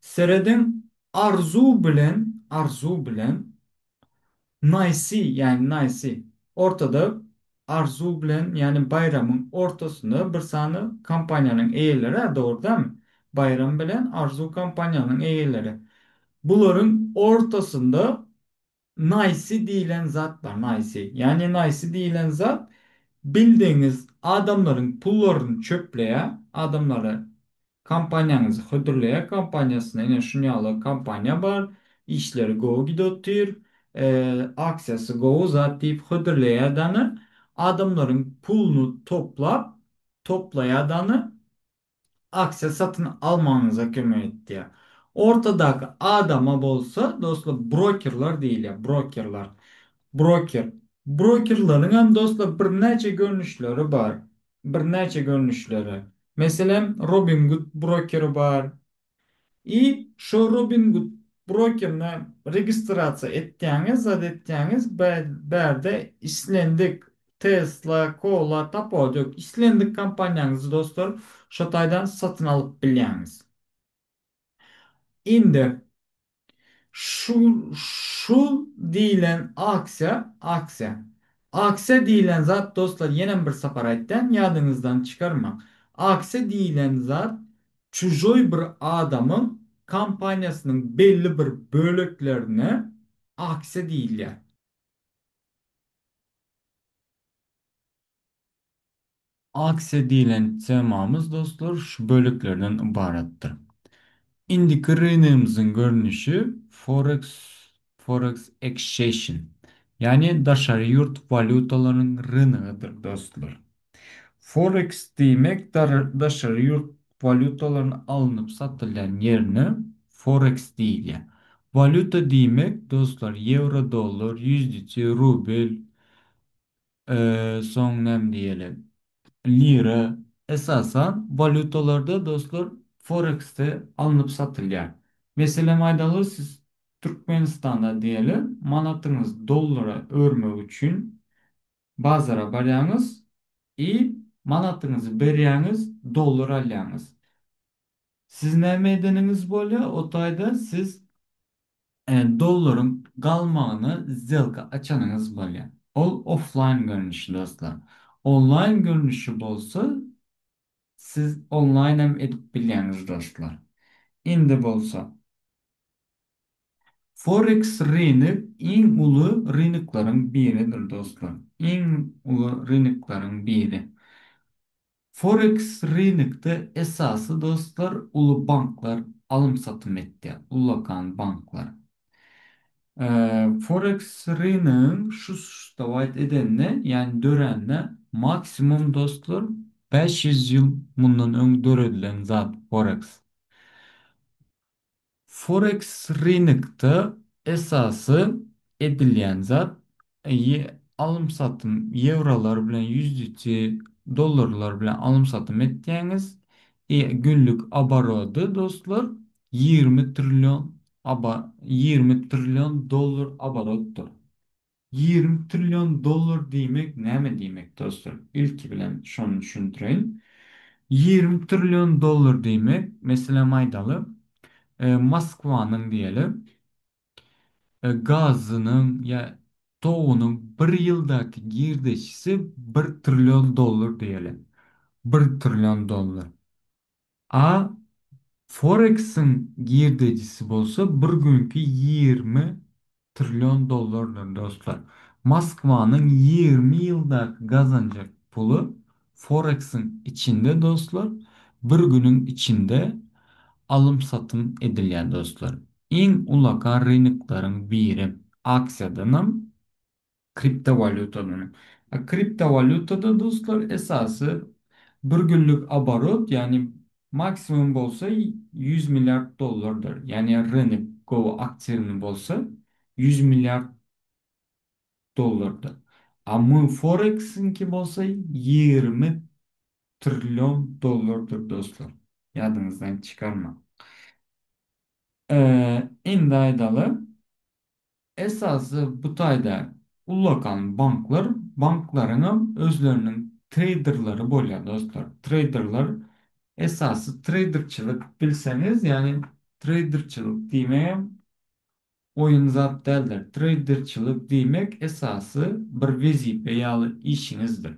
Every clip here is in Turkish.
Sereden arzu bilen Nice ortada arzu bilen yani bayramın ortasında bir sani kampanyanın eğileri doğru değil mi? Bayram bilen arzu kampanyanın eğileri. Bunların ortasında nice deyilen zat var. Nice. Yani nice deyilen zat bildiğiniz adamların pullarını çöpleye, adamları kampanyanızı hödürleye kampanyasına yine şunyalı kampanya var. İşleri go gidiyor. Aksiyası go zat deyip hödürleye adanı adamların pulunu toplayadanı aksiye satın almanıza kömür diye. Ortadaki adama bolsa dostlar brokerlar değil ya brokerlar. Broker. Brokerların hem dostlar bir neçe görünüşleri var. Bir neçe görünüşleri. Mesela Robinhood brokeri var. Şu Robinhood brokerine registratsiya ettiğiniz, adettiğiniz berde islendik Tesla, Cola, Tapocuk islendik kampanyanızı dostlar Şatay'dan satın alıp bilyaniz. Indi şu deyilen aksiya deyilen zat dostlar yine bir seferetten yadınızdan çıkarma. Aksiya deyilen zat çujoy bir adamın kampanyasının belli bir bölüklerine aksiya değiller. Aksiya deyilen temamız dostlar şu bölüklerden ibarettir. İndiki rıynığımızın görünüşü Forex Exchange. Yani dışarı yurt valutaların rınığıdır dostlar. Forex demek dışarı yurt valutaların alınıp satılan yerine Forex değil ya. Valuta demek dostlar euro, dolar, yüzdiçi, rubel, son nem diyelim lira esasen valutalarda dostlar Forex'te alınıp satılıyor. Mesela maydalı siz Türkmenistan'da diyelim manatınız dolara örmek için bazara baryanız i manatınızı beryanız dolar alyanız. Siz ne meydanınız böyle o tayda siz doların kalmağını zelka açanınız böyle. O offline görünüşü dostlar. Online görünüşü bolsa siz online hem edip bilýäňiz dostlar. Indi bolsa Forex rynyk iň uly rynyklaryň biridir dostlar. Iň uly rynyklaryň biri. Forex rynykda esasy dostlar uly banklar alım satım etdi. Ulakan banklar. Forex rynığın şu stavayt edenine yani dörenine maksimum dostlar 500 yıl bundan ön döredilen zat Forex. Forex rynykda esası edilýän zat alım satım eurolar bilen yüzdiçi dollarlar bilen alım satım etdiňiz günlük abarodu dostlar 20 trilyon 20 trilyon dolar abarottur. 20 trilyon dolar demek näme demek dostlar? İlki bilen şonu düşündüreyin. 20 trilyon dolar demek mesela maydalı Moskva'nın diyelim gazının ya toğunun bir yıldaki girdişisi 1 trilyon dolar diyelim. 1 trilyon dolar. A Forex'in girdicisi bolsa bir günkü 20 trilyon dolardır dostlar. Moskva'nın 20 yılda kazanacak pulu Forex'in içinde dostlar bir günün içinde alım satım edilýän dostlar. Iň ulaka rynykların biri aksiýadanam kriptovalyutadan. Kriptovalyutada dostlar esası bir günlük abarot yani maksimum bolsa 100 milyar dolardır. Yani rynık go aksiyonu bolsa 100 milyar dolardır. Ama Forex'inki bolsa 20 trilyon dolardır dostlar. Yadınızdan çıkarma. Indi aydalı esası bu tayda ulakan banklarının özlerinin traderları bolýar dostlar. Traderlar esası traderçılık bilseniz yani Traderçılık demek oyun zat değildir. Traderçılık demek esası bir vezife yalı işinizdir.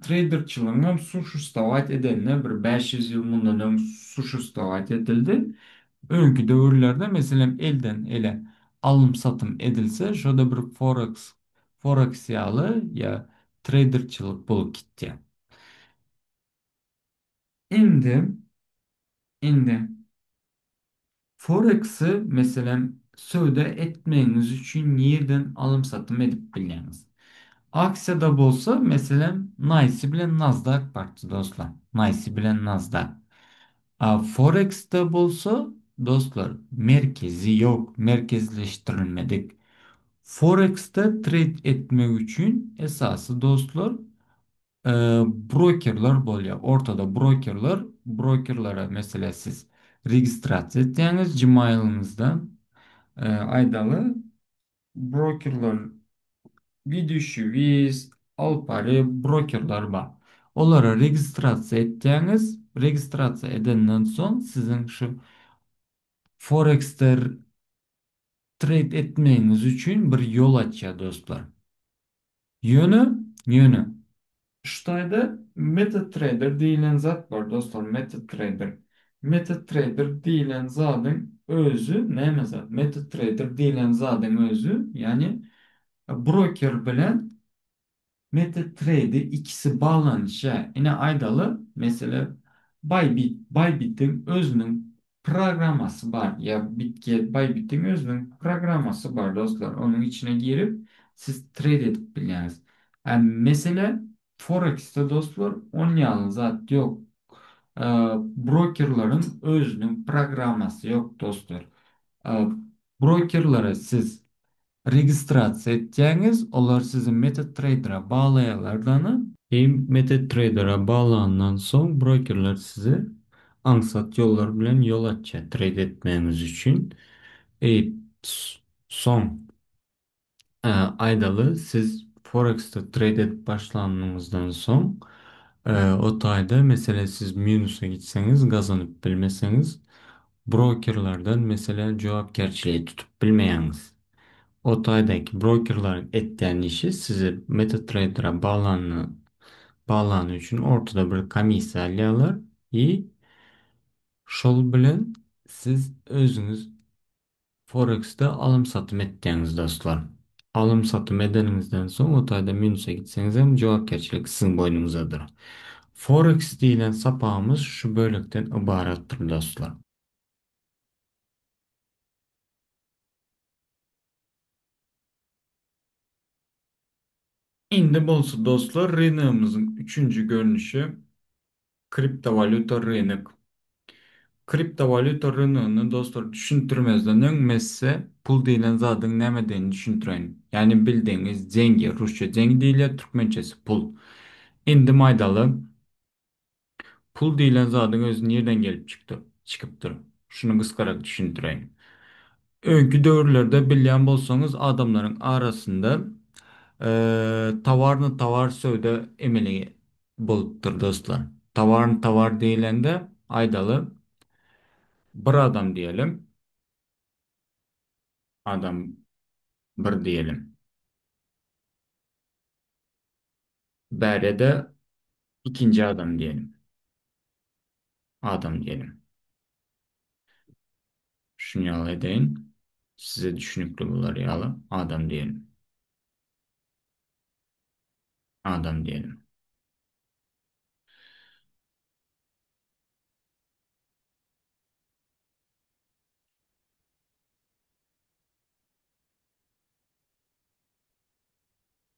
Traderçılığın suç stavat edenine bir 500 yıl bundan suç stavat edildi. Önkü dövrlerde mesela elden ele alım satım edilse şurada bir forex yalı ya traderçılık bulup gitti. Indi, indi. Forex'i mesela söyle etmeyiniz için yerden alım satım edip biliniz. Aksiyada bolsa mesela Nice bilen Nasdaq barçı dostlar. Nice bilen Nasdaq. Forex'te bolsa dostlar merkezi yok. Merkezleştirilmedik. Forex'te trade etmek için esası dostlar e, brokerlar bolýar. Ortada brokerlara mesela siz registrasiya etdiňiz Gmail'ınızdan aydaly brokerlar Viduşy, Viz, Alpari brokerlar bar. Olara registrasiya etdiňiz, registrasiya edenden soň sizin şu Forex'te trade etmeyiniz için bir yol açıyor dostlar. Yönü. Şulayda MetaTrader deyilen zat var dostlar. MetaTrader. MetaTrader deyilen zatın özü ne zat? MetaTrader deyilen zatın özü yani broker bilen MetaTrader ikisi bağlanışa yine aydalı mesela Bybit'in özünün programması var ya Bybit'in özünün programması var dostlar. Onun içine girip siz trade edip bilirsiniz. Yani mesela Forex'te dostlar on zat yok. Ee, Brokerların özünün programması yok dostlar. Ee, Brokerlara siz registrasiya etdiňiz, olar sizi MetaTrader'a bağlaýarlardan. MetaTrader'a bağlanandan soň brokerler sizi aňsat ýollar bilen ýol açýar trade etmeňiz üçin. Soň aydaly siz Forex'te trade edip başlanýandan soň o taýda mesela siz minusa gitseňiz, gazanyp bilmeseňiz, brokerlardan mesela jogapkerçiligi tutup bilmeýäňiz. O taydaki brokerlar ettiğin işi sizi MetaTrader'a bağlanı için ortada bir komissiya alıyorlar. Şol bilen siz özünüz Forex'te alım satım ettiğiniz dostlar. Alım satım edeninizden sonra o tayda minüse gitseniz hem cevapkerçilik sizin boynunuzadır. Forex deyilen sapağımız şu bölükten ibarattır dostlar. Indi bolsa dostlar rynağımızın üçüncü görünüşü kriptovalyuta rynık. Kriptovalyuta rynağını dostlar düşüntürmezden öňmezse pul diýilen zadyň nämediğini düşüntüreň. Yani bildiğiniz zengi, Rusça zengi diýilýär, türkmençesi pul. Indi maýdaly pul diýilen zadyň özü nerden gelip çıkypdyr? Şunu gysgarak düşüntüreň. Öňkü döwürlerde bilýän bolsaňyz adamlaryň arasynda tawarny tawar söwde emeli bolupdyr dostlar. Tawarny tawar diýilende aýdaly bir adam diyelim. Adam bir diyelim. B'de ikinci adam diyelim. Adam diyelim. Şunu yala edeyim. Size düşünüklü bunlar yala. Adam diyelim. Adam diyelim.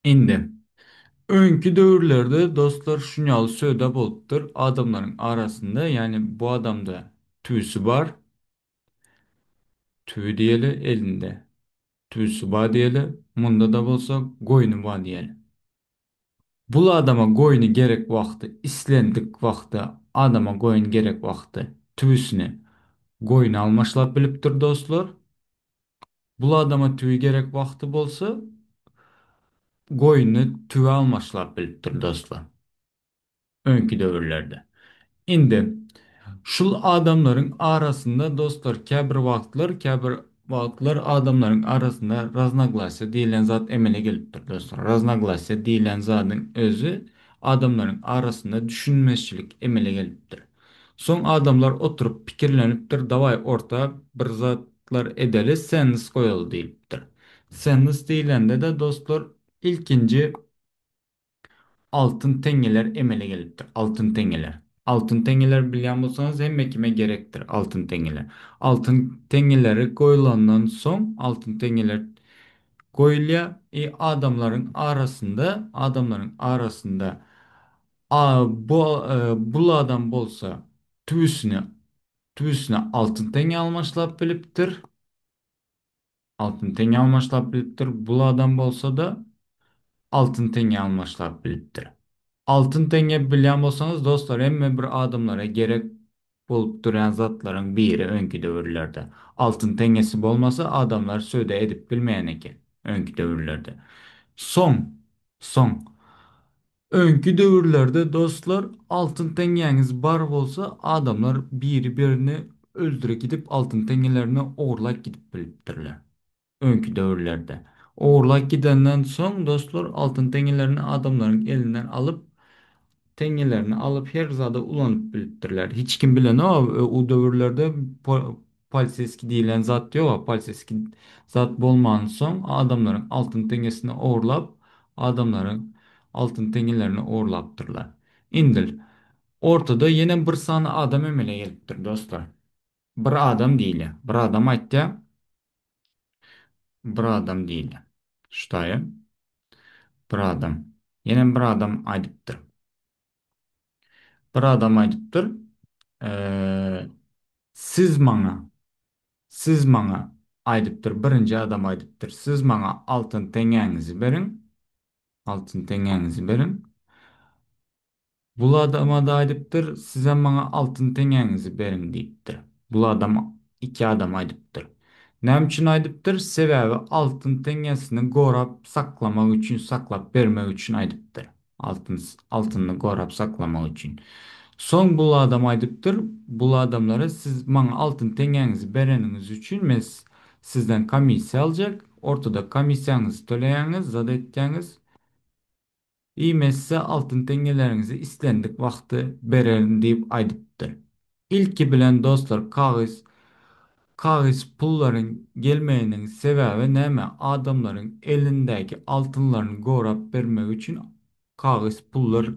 Indi. Önkü dövrlerde dostlar şunu yala söyle bolupdur. Adamların arasında yani bu adamda tüysü var. Tüy diyeli elinde. Tüysü var diyeli. Munda da bolsa goynu var diyeli. Bul adama goýuny gerek wagty, islendik wagty, adama goýun gerek wagty, tübüsini goýuny almaşlap bilipdir dostlar. Bul adama tübü gerek wagty bolsa, goýuny tübü almaşlap bilipdir dostlar. Öňkü döwürlerde. Indi Şul adamların arasında dostlar käbir wagtlar adamların arasında raznoglasiya diýilen zat emele gelipdir dostlar. Raznoglasiya diýilen zadyň özü adamların arasında düşünmezçilik emele gelipdir. Soň adamlar oturup pikirlenipdir, daway orta bir zatlar edeli sens goýaly diýipdir. Sens diýilende de dostlar ilkinci altın tengeler emele gelipdir. Altın tengeler. Altın tengeler bilýän bolsaňyz hemme kime gerektir altın tengeler. Altın tengeleri koyulandan son altın tengeler koyulýa adamların arasında bu adam bolsa tüvüsüne altın tenge almaşlap bilipdir. Altın tenge almaşlap bilipdir. Bu adam bolsa da altın tenge almaşlap bilipdir. Altın tenge bilýän bolsaňyz dostlar emme bir adamlara gerek bolup duran zatlaryň biri öňkü döwürlerde. Altın tengesi bolmasa adamlar söde edip bilmeýän eken öňkü döwürlerde. Soň, soň. Öňkü döwürlerde dostlar altın tengeňiz bar bolsa adamlar biri birini öldürek gidip altın tengelerini oğurlak gidip bilipdirler. Öňkü döwürlerde. Oğurlak gidenden soň dostlar altın tengelerini adamların elinden alıp her zada ulanıp bilipdirler. Hiç kim bilen o döwürlerde palseski diýilen zat ýok. Palseski zat bolman soň adamların altın tengesini oğurlap adamların altın tengelerini oğurlapdyrlar. Indil ortada ýene bir sany adam emele gelipdir dostlar. Bir adam diýile. Bir adam aýtdy, bir adam diýile. Ştaýa bir adam. Ýene bir adam aýdypdyr. Bir adam aýdypdyr. Eee Siz maňa, siz maňa aýdypdyr, birinji adam aýdypdyr. Siz maňa altyn teňäňizi beriň, altyn teňäňizi beriň. Bul adama da aýdypdyr, size maňa altyn teňäňizi beriň diýipdir. Bul adam iki adam aýdypdyr. Näme üçin aýdypdyr? Sebäbi altyn teňesini gorap saklamak üçin, saklap bermek üçin aýdypdyr. Altynny gorap saklamak üçin. Soň bul adam aýdypdyr, bul adamlara siz maňa altyn teňäňizi bereniňiz üçin men sizden komissiýa aljak. Ortada komissiýaňyzy töleýäňiz, zada etýäňiz. İmesse altın tengelerinizi istendik vakti berelim deyip aydıptır. İlki bilen dostlar kağıt pulların gelmeyenin sebebi neme adamların elindeki altınlarını gorap vermek için kağıt pullar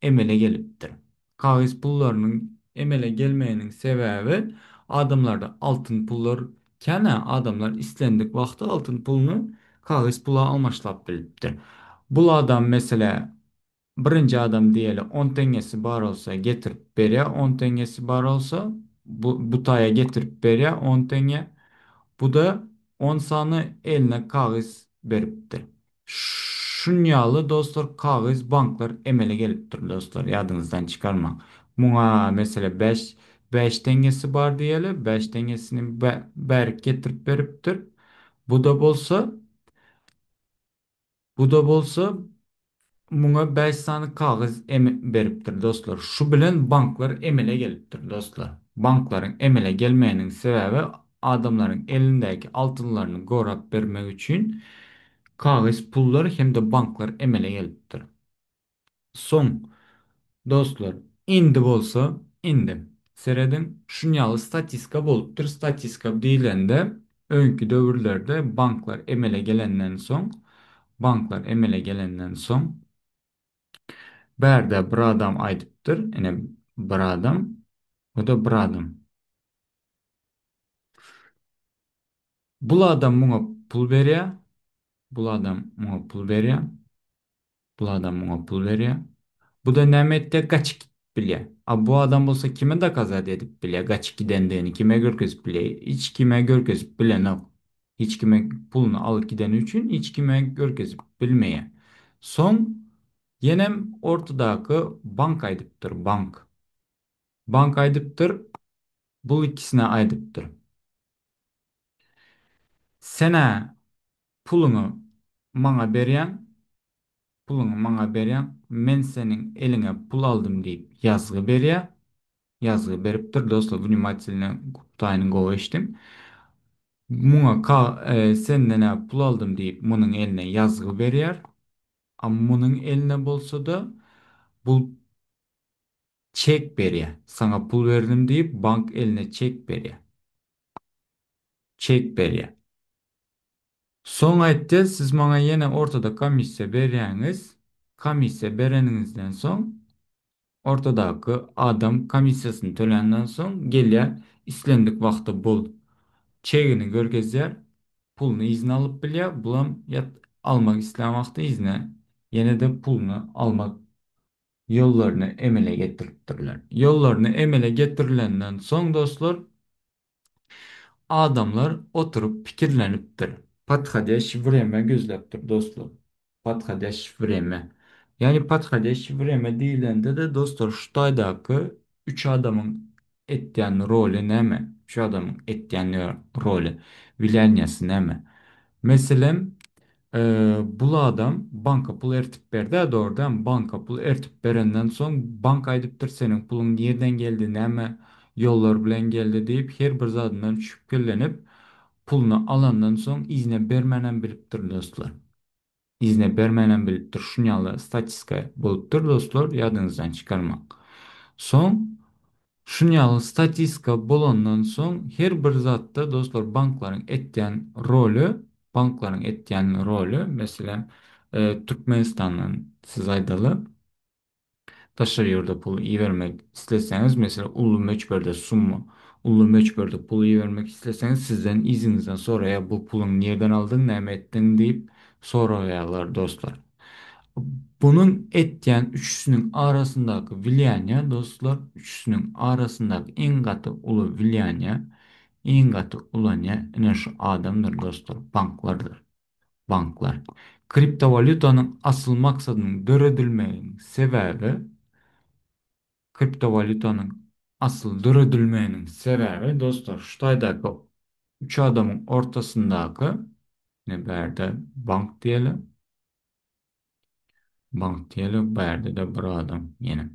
emele geliptir. Kağıt pullarının emele gelmeyenin sebebi adamlarda altın pullar kene adamlar istendik vakti altın pulunu kağıt pula almaşlap biliptir. Bu adam mesela birinci adam diýeli 10 teňesi bar olsa getirip berýär, 10 teňesi bar olsa bu taýa getirip berýär 10 teňe. Bu da 10 sany eline kağız beripdir. Şunyalı dostlar kağız banklar emele gelipdir dostlar ýadyňyzdan çykarmaň. Muňa mesela 5 teňesi bar diýeli, 5 teňesini berip getirip beripdir. Bu da bolsa bu da bolsa Muňa 5 sany kagys beripdir dostlar. Şu bilen banklar emele gelipdir dostlar. Banklaryň emele gelmeýäniň sebäbi adamlaryň elindäki altynlaryny gorap bermek üçin kagys pullar hem banklar emele gelipdir. Soň dostlar indi bolsa indi. Seredin şunyalı statistika bolupdyr. Statistika diýilende öňkü döwürlerde banklar emele gelenden soň Berde bir adam aydıptır. Ene bir adam. O da bir adam. Bul adam muňa pul berýär. Bul adam muňa pul berýär. Bul adam muňa pul berýär. Bu da nämetde gaçyk bilýär. Bu adam bolsa kime de kazat edip bilýär. Gaçyk gidendiğini kime görkezip bilýär. Hiç kime görkezip bilen ok. Hiç kime pulunu alıp giden üçün hiç kime görkezip bilmeýär. Soň yenem ortadaky bank aydypdyr. Bank. Bank aydypdyr. Bu ikisine aydıptır. Sene pulunu maňa berýän, men senin eline pul aldım deyip yazgı berýär. Yazgı beripdir dostlar. Vнимательно kutayını go eştim. Muna senden pul aldım deyip bunun eline yazgı veriyor. Ama bunun eline bolsa da bu çek veriyor. Sana pul verdim deyip bank eline çek veriyor. Çek veriyor. Son ayette siz bana yine ortada komisya veriyorsunuz. Komisya vereninizden son ortadaki adam komisyasını төлenden son geliyor. İslendik vakti bul. Çeğini görkezler. Pulunu izin alıp biliyor. Bulam yat almak isteyen vakti izne. Yine de pulunu almak yollarını emele getirtirler. Yollarını emele getirilenden son dostlar adamlar oturup fikirlenipdir. Patkadeş vreme gözleptir dostlar. Patkadeş vreme. Yani patkadeş vreme deyilende de dostlar şutaydaki üç adamın ettiğin rolü ne mi? Üç adamın ettiğin rolü. Vilyanyası ne mi? Mesela bula adam banka pul ertip berdi doğrudan banka pul ertip berenden son banka aydıptır senin pulun nereden geldi neme yollar bilen geldi deyip her bir zadından şüphelenip pulunu alandan son izne bermenen biliptir dostlar. İzne bermenen biliptir şunyalı statistika buluptur dostlar yadınızdan çıkarmak. Son şunyalı statistika bolandan son her bir zatta dostlar bankların ettiğen rolü mesela Türkmenistan'ın siz aydalı taşır yurda pulu iyi vermek isteseniz mesela ulu meçberde summa ulu meçberde pulu iyi vermek isteseniz sizden izinizden sonraya bu pulun nereden aldın ne ettin deyip soruyorlar dostlar. Bunun etyen üçüsünün arasındaki vilayanya dostlar üçüsünün arasındaki en katı ulu vilayanya en katı ulanya ene şu adamdır dostlar banklardır banklar. Kriptovalutanın asıl maksadının döredilmenin sebebi kriptovalutanın asıl döredilmenin sebebi dostlar şuradaki üç adamın ortasındaki ne berde bank diyelim berde de bir adam yine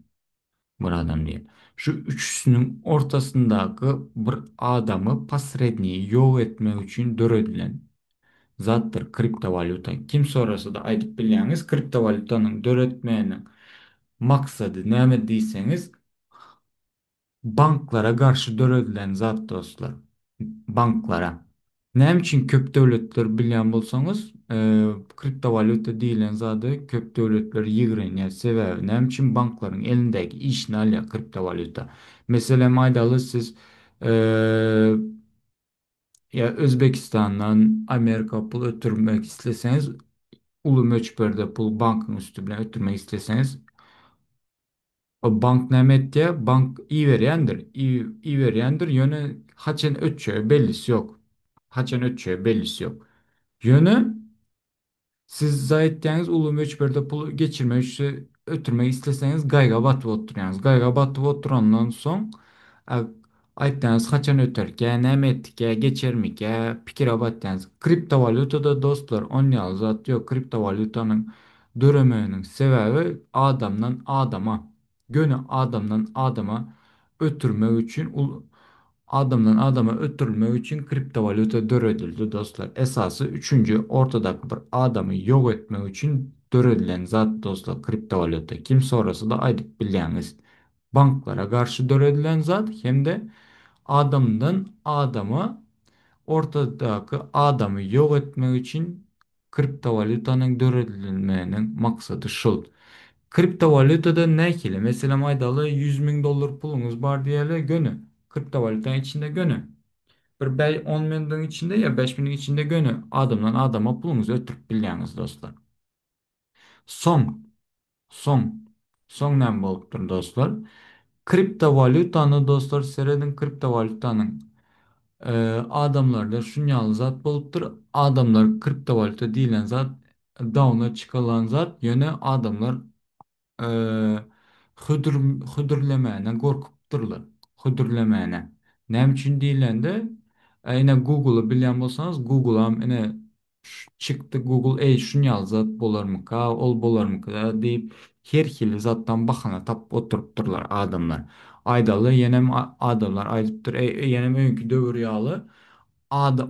bir adam değil. Şu üçüsünün ortasındaki bir adamı pasredniyi yok etmek için döredilen zattır kriptovaluta. Kim sonrası da aydıp bilýäňiz kriptovalutanyň döretmeýäniň maksadı näme diýseniz banklara karşı döredilen zat dostlar. Banklara. Näme için köp döwletler bilýän bolsaňyz, kriptovaluta diýilen zady köp döwletler ýigrenýär sebäbi näme için banklaryň elindäki işini alýar kriptovaluta. Mesela maýdaly siz e, ya Özbekistan'dan Amerika pul ötürmek isteseniz ulu möçberde pul bankın üstü bilen ötürmek isteseniz o bank nämetde bank iyi berýändir. İyi berýändir. Ýöne haçan ötçe bellisi yok. Haçan ötçe bellisi yok. Ýöne siz zayetdeniz ulu möçberde pul geçirmek üçin ötürmek isteseniz gaýga batyp oturýanys. Gaýga batyp oturandan soň a- aýtdňyz haçan öterke, näme etdike, geçermike, pikir batdňyz. Kriptovalutada dostlar on ýaly zat ýok. Kriptovalutanyň döremeýiniň sebäbi adamdan adama, gönü adamdan adama ötürmek üçin adamdan adama ötürülmek için kriptovaluta döredildi dostlar. Esası üçüncü ortadaki bir adamı yok etmek için döredilen zat dostlar kriptovaluta. Kim sonrası da aydıp bilýäňiz. Banklara karşı döredilen zat hem de adamdan adama ortadaki adamı yok etmek için kriptovalutanın döredilmenin maksadı şul. Kriptovalutada ne kili? Mesela maydalı 100 bin dolar pulunuz var diyelim gönü. Kriptovalutanın içinde gönü. Bir 10 binin içinde ya 5 binin içinde gönü. Adamdan adama pulunuzu ötürüp bilýäňiz dostlar. Son, son, son näme bolupdyr dostlar? Kriptovalutany dostlar seredin kriptovalutanyň adamlarda şunýaly zat bolupdyr. Adamlar kriptovaluta diýilen zat dawna çıkalan zat ýöne adamlar eee hödür hödürlemene gorkupdurlar. Hödürlemene. Näme üçin diýilende ine Google'ı bilýän bolsaňyz Google'am ine çıktı Google şunýaly zat bolarmyka, ol bolarmyka diýip her hili zatdan bahana tap oturupdurlar adamlar. Aydalı yenem adamlar aydıptır. Yenem önkü dövür yağlı.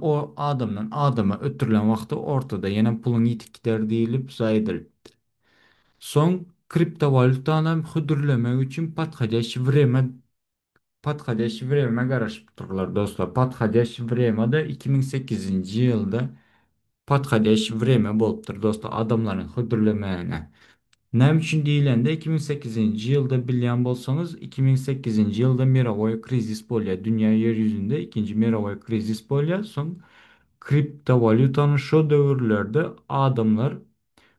O adamdan adama ötürülen vakti ortada yenem pulun yitik gider deyilip zaydır. Son kriptovalutаны hüdürlemek için подходящий время karışıp dururlar dostlar. Подходящий время da 2008 yılda подходящий время bolupdur dostlar adamların hüdürlemeyene. Ne için deyilende 2008 yılda bilyen bolsanız 2008 yılda mировой krizis bolya. Dünya yeryüzünde ikinci mировой krizis bolya. Son kriptovalutanın şu dövrlerde adamlar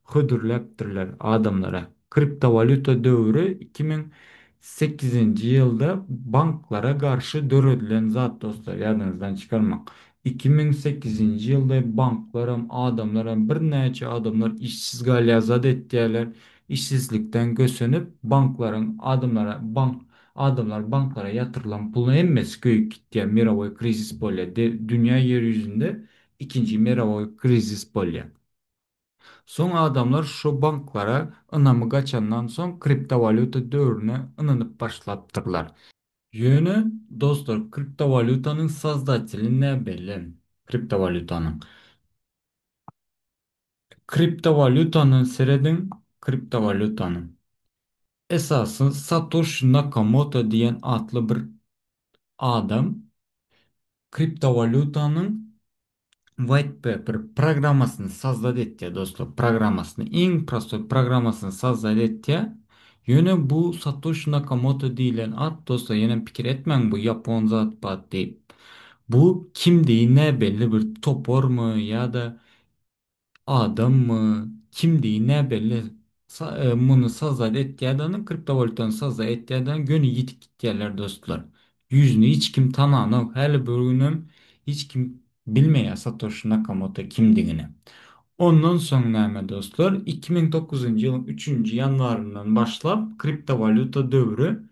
hödürläpdirler adamlara. Kriptovaluta dövrü 2008 yılda banklara karşı döredilen zat dostlar yadınızdan çıkarmak. 2008 yılda banklara adamlara bir neçe adamlar işsiz galyazat ettiler. İşsizlikten gösönüp bankların adamlar banklara yatırılan pulu emmesi köyüp gitti. Mировой krizis bolya. Dünya yeryüzünde ikinci mировой krizis bolya. Son adamlar şu banklara ınamı kaçandan son kriptovaluta dövrüne ınanıp başlattırlar. Yönü dostlar kriptovalutanın создатели ne belli? Kriptovalutanın. Kriptovalutanın seredin kriptovalutanın. Esası Satoshi Nakamoto diyen adlı bir adam kriptovalutanın white paper programmasını sazladı etti dostlar. Programmasını en prosto programmasını sazladı etti. Yine bu Satoshi Nakamoto deyilen at dostlar yine fikir etmen bu Japon zat bat deyip. Bu kim değil ne belli bir topor mu ya da adam mı kim değil ne belli bunu sazladı etti adamın kriptovalutanı sazladı etti adamın gönü yitik gittiler dostlar. Yüzünü hiç kim tanıyan her bölümüm hiç kim bilmeye Satoshi Nakamoto kimdiğini. Ondan sonra hemen dostlar 2009 yılın 3. yanvarından başlap kriptovaluta dövrü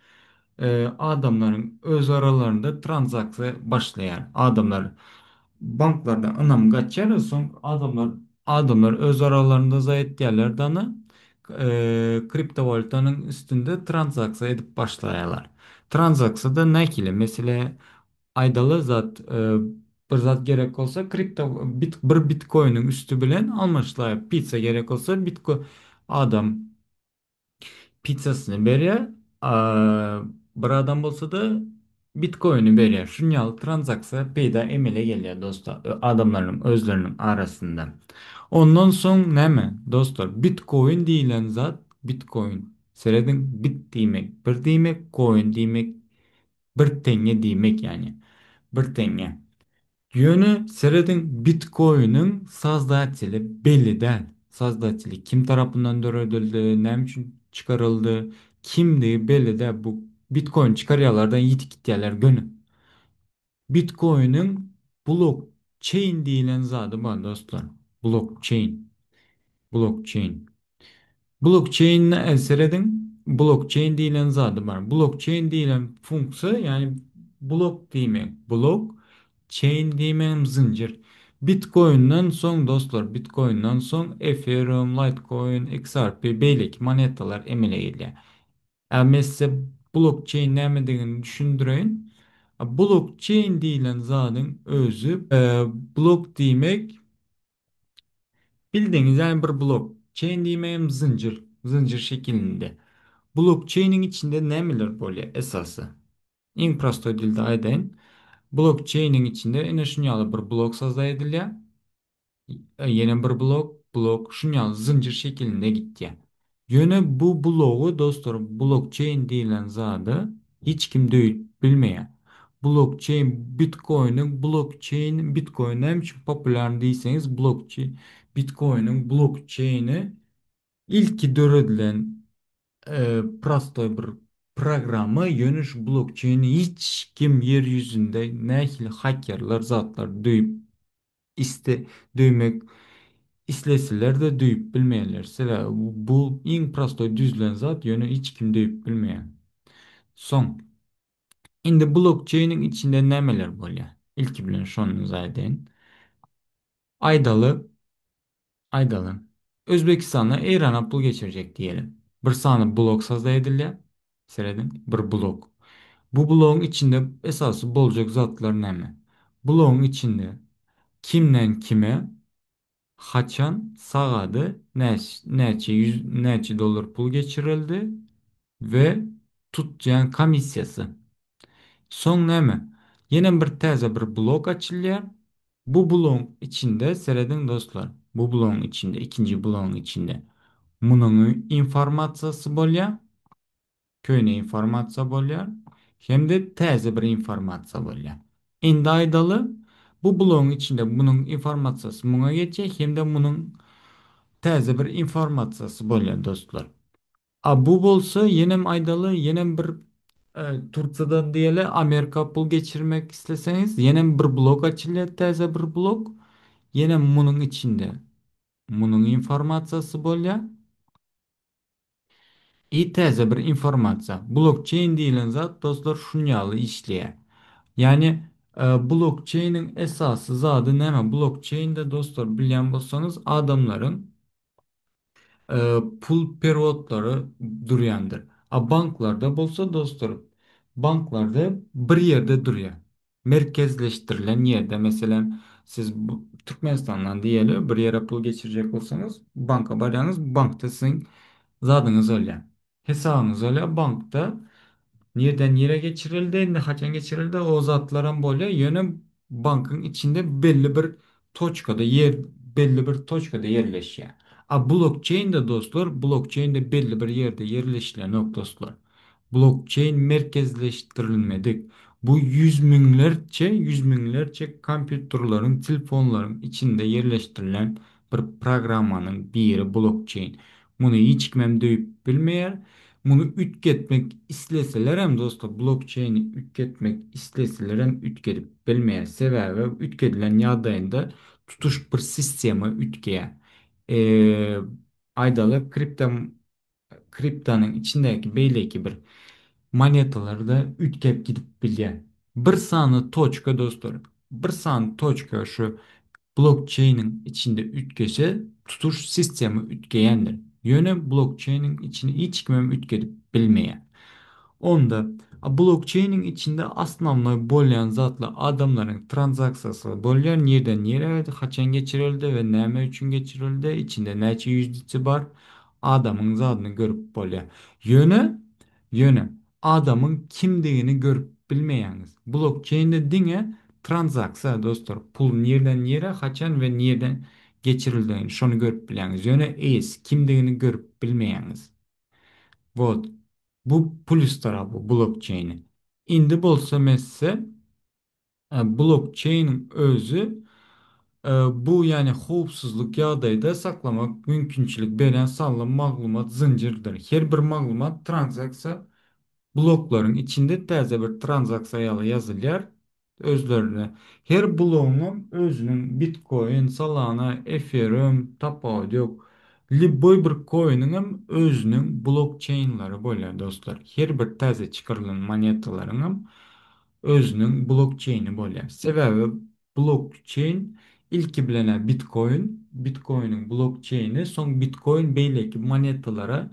adamların öz aralarında transaksiya başlayan adamlar banklardan ınam kaçar son adamlar öz aralarında zayet yerlerden kriptovalutanın üstünde transaksiya edip başlayalar. Transaksiyada ne kile mesela aydalı zat bir zat gerek olsa bir bitcoin'in üstü bilen almışlar. Pizza gerek olsa bitcoin adam pizzasını beriyor. Bir adam bolsa da bitcoin'i beriyor. Şunyal transaksiya peyda emele geliyor dostlar. Adamların özlerinin arasında. Ondan son ne mi? Dostlar bitcoin deyilen zat bitcoin. Seredin bit demek. Bir demek coin demek. Bir tenge demek yani. Bir tenge. Yönü seredin Bitcoin'in создатели belli değil. Создатели kim tarafından döredildi, ne için çıkarıldı, kimdi belli değil. Bu Bitcoin çıkarıyorlardan yitik gittiler gönü. Bitcoin'in blockchain deyilen zadı var dostlar. Blockchain. Blockchain. Blockchain ne eseredin? Blockchain deyilen zadı var. Blockchain deyilen funksiyon yani blok demek. Blok chain demek zincir. Bitcoin'den son dostlar Bitcoin'den son Ethereum, Litecoin, XRP, Beylik monetalar emile geliyor. Yani size blockchain ne dediğini düşündüreyim. Blockchain deyilen zatın özü blok demek bildiğiniz yani bir blok. Chain demek zincir. Zincir şeklinde. Blockchain'in içinde neler böyle esası? En prosto dilde aydan blockchain'in içinde ene şunyalı bir blok sazda ediliyor. Yine bir blok şunyalı zincir şeklinde gitti. Yine bu bloğu dostlar blockchain deyilen zadı hiç kim değil bilmeye. Blockchain Bitcoin hem için popüler değilseniz Bitcoin'in blockchain'i ilk döredilen prosto bir programı yönüş blockchain'i hiç kim yeryüzünde nehil hackerlar zatlar iste duymak isteseler de duyup bilmeyenler. Sıra bu en prosto düzlen zat yönü hiç kim duyup bilmeyen. Son. Şimdi blockchain'in içinde nemeler böyle? İlk bilen şonu zaten. Aydalı, Aydalı. Özbekistan'a İran'a pul geçirecek diyelim. Bir saniye blok sazda edildi. Seredin bir blok. Bu bloğun içinde esası bolacak zatlar näme? Bloğun içinde kimden kime, haçan, sagadı, neçe yüz, neçe dolar pul geçirildi ve tutacağın komisyası. Son näme? Yine bir teze bir blok açılıyor. Bu bloğun içinde seredin dostlar. Bu bloğun içinde, ikinci bloğun içinde. Bunun informasyası bolýar, köýne informasiýa bolýar, hem de täze bir informasiýa bolýar. Indi aýdaly bu bloğun içinde bunun informasiýasy muňa geçecek hem de bunun täze bir informasiýasy bolýar dostlar. A bu bolsa yenem aydalı yenem bir Turkiya'dan diyele Amerika pul geçirmek isteseniz yenem bir blok açılıyor teze bir blok yenem bunun içinde bunun informasyası bolya teze bir informasiya blockchain deyilen zat dostlar şunyalı işleye yani blockchain'in esası zadı neme blockchain'de dostlar bilen bolsanız adamların pul periyotları duruyandır. A banklarda bolsa dostlar banklarda bir yerde duruyor. Merkezleştirilen yerde mesela siz Türkmenistan'dan diyelim bir yere pul geçirecek olsanız banka baryanız bankta sizin zadınız öyle. Hesabınız öyle bankta nereden yere geçirildi, ne kaçan geçirildi o zatların böyle yönü bankın içinde belli bir toçkada yer belli bir toçkada yerleşiyor. A blockchain de dostlar, blockchain de belli bir yerde yerleşilen yok dostlar. Blockchain merkezleştirilmedik. Bu yüz binlerce kompüterlerin, telefonların içinde yerleştirilen bir programmanın biri blockchain. Bunu hiç kimem deyip bilmeyer. Bunu ütketmek isteseler hem dostlar blockchain'i ütketmek isteseler hem ütketip bilmeyen sebebi ütkedilen yadayında tutuş bir sistemi ütkeye aydalı kriptanın içindeki beyleki bir monetaları da ütkep gidip bilye. Bir sani toçka dostlar. Bir sani toçka şu blockchain'in içinde ütkese tutuş sistemi ütkeyendir. Yöne blockchain'in içini hiç kimem ütkedip bilmeye. Onda blockchain'in içinde aslında bolyan zatla adamların transaksiyası bolyan nereden nereye kaçan geçirildi ve näme üçün geçirildi içinde neçe yüzdesi var adamın zatını görüp bolya. Yönü yönü adamın kimliğini görüp bilmeyeniz. Blockchain'de dine transaksiya dostlar pul nereden nereye kaçan ve nereden geçirildiğini şunu görüp bileniz. Yönü kimliğini görüp bilmeyeniz. Вот. Bu plus tarafı blockchain'i. Indi bolsa messe blockchain'in özü bu yani hopsuzluk yağdayda saklamak mümkünçülük veren sağlam maglumat zincirdir. Her bir maglumat transaksiya blokların içinde təzə bir transaksiyalı yazılır özlerine. Her bloğun özünün Bitcoin, Solana, Ethereum, Taproot, Libby bir coin'in özünün blockchain'ları böyle dostlar. Her bir təzə çıkarılan monetaların özünün blockchain'i böyle. Sebebi blockchain ilki bilene Bitcoin'in blockchain'i son Bitcoin beyleki monetalara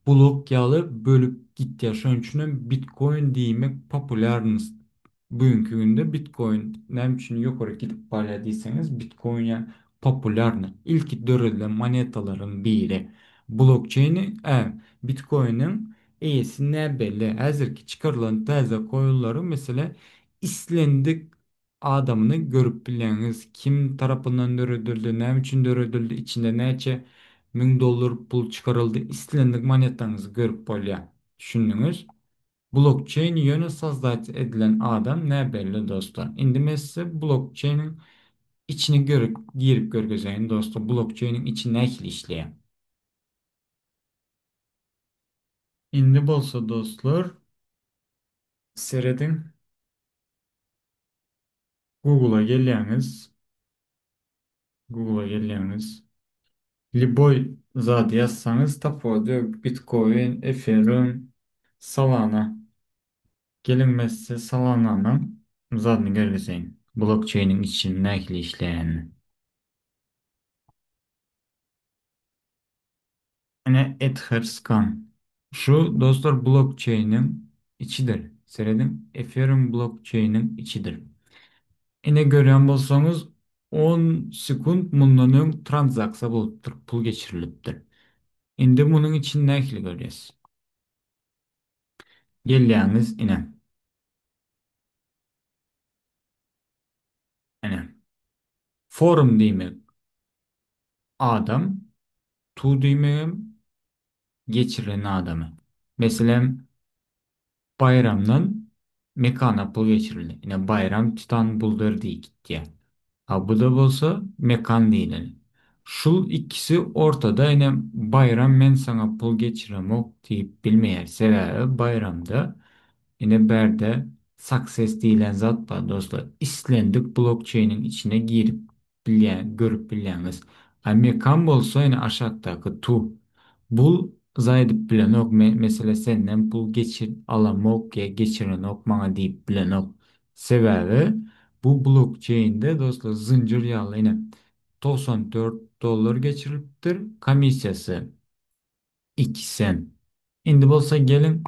blok yağlı bölüp gitti. Şunun için Bitcoin demek popüleriniz. Bugünkü günde Bitcoin ne için yukarı gidip bağladıysanız Bitcoin ya popülerni. İlk dörülen monetaların biri. Blockchain'i Bitcoin'in iyisi ne belli. Hazır ki çıkarılan taze koyunları mesela islendik adamını görüp bileniz kim tarafından dörüldü, ne için dörüldü, içinde neçe 1000 dolar pul çıkarıldı. İstendik monetanızı görüp bolya. Düşündünüz. Blockchain yönü sazdat edilen adam ne belli dostlar. Indi mesle blockchain'in içini görüp girip görgüzeyin dostlar. Blockchain'in içi ne işleyen. Indi bolsa dostlar seredin Google'a geliyorsunuz. Google'a geliyorsunuz. Liboy zat yazsanız tapodu Bitcoin, Ethereum, Solana. Gelinmezse Solana'nın zadını görürsen blockchain'in için nakli işleyen. Yani Etherscan. Şu dostlar blockchain'in içidir. Seredim Ethereum blockchain'in içidir. Ine gören bolsaňyz 10 sekund mundan öň transaksiýa bolupdyr, pul geçirilipdir. Indi munyň içinde nähili görýäs. Gelýäňiz ine. Ene. Forum diýmek adam, tu diýmegem geçiren adamy. Meselem bayramdan mekana pul geçirildi. Yine bayram tutan buldur diye gitti. Ha bu da bolsa mekan değil. Şul ikisi ortada yine bayram men sana pul geçiremok deyip bilmeyer. Sebebi bayramda yine berde success diyilen zat var dostlar. İslendik blockchain'in içine girip bilen, görüp bilenimiz. Mekan bolsa yine aşağıdaki tu. Bul zaydıp bilen ok. Mesela senden bul geçir alamok ya geçiren ok bana deyip bilen ok. Sebebi bu blockchain'de dostlar zincir yağlı yine 94 dolar geçiriptir. Komisyası 2 sen. Indi bolsa gelin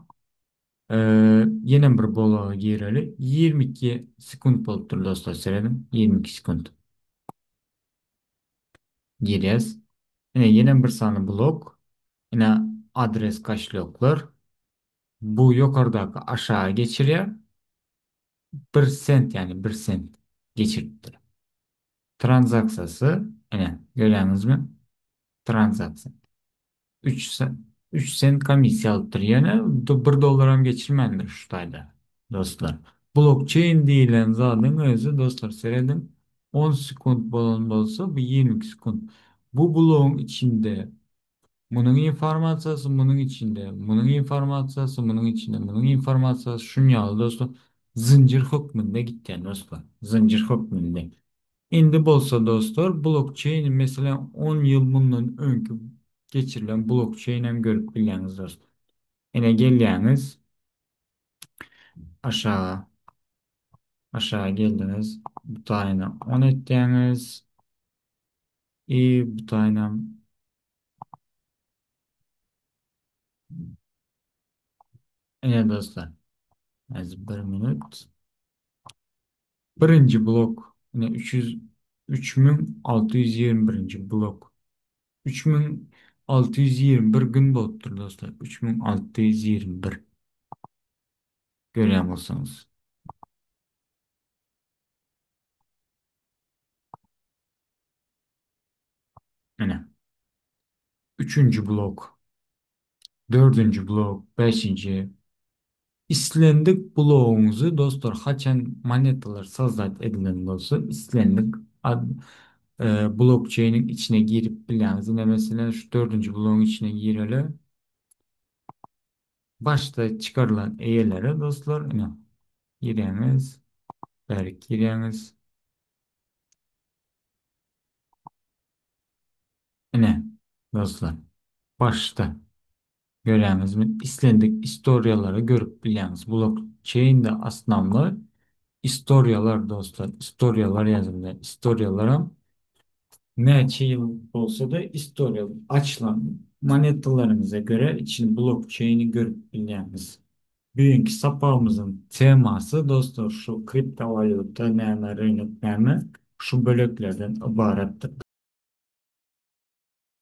yine bir bolo gireli 22 sekund bolupdur dostlar seredim. 22 sekund. Gireceğiz. Yine bir saniye blok. Yine adres kaçlıyorlar. Bu yukarıdaki aşağı geçiriyor. Bir sent yani bir sent geçiriptir. Transaksiyası yine görüyorsunuz mu? Transaksiya. 3 sent, 3 sent komissiya alıptır. Yani 1 dolar hem geçirmendir şu tayda dostlar. Blockchain deyilen zatın özü dostlar seyredin 10 sekund bolan olsa bu 20 sekund. Bu bloğun içinde bunun informasyası bunun içinde, bunun informasyası bunun içinde, bunun informasyası şunyalı dostlar. Zincir hükmünde gitti dostlar. Zincir hükmünde. Indi bolsa dostlar blockchain mesela 10 yıl bundan önkü geçirilen blockchain hem görüp bilýäňiz dostlar. Ene gelýäňiz aşağı aşağı geldiniz. Bu taýyny 10 etdiňiz. Bu taýyna ene dostlar. Az 1 minut. Birinci blok ene 300 3621. blok. 3621 gün bolupdyr dostlar. 3621 görýän bolsaňyz. Ene. Üçüncü blok, dördüncü blok, beşinci. İslendik bloğunuzu dostlar haçan monetalar sazat edilen olsun İslendik blockchain'in içine girip biliniz. Yine mesela şu dördüncü bloğun içine girelim. Başta çıkarılan eğelere dostlar yine gireniz, belki gireniz. Yine dostlar başta göremiz mi? İslendik istoryaları görüp biliniz. Blockchain'de aslında istoryalar dostlar. İstoryalar yazılıyor. İstoryalara neçe yıl olsa da istorya açılan monetalarımıza göre için blockchain'i görüp bilýäňiz. Bugünkü sapağımızın teması dostlar şu kriptovalyuta näme rynok näme şu böleklerden ibaretdir.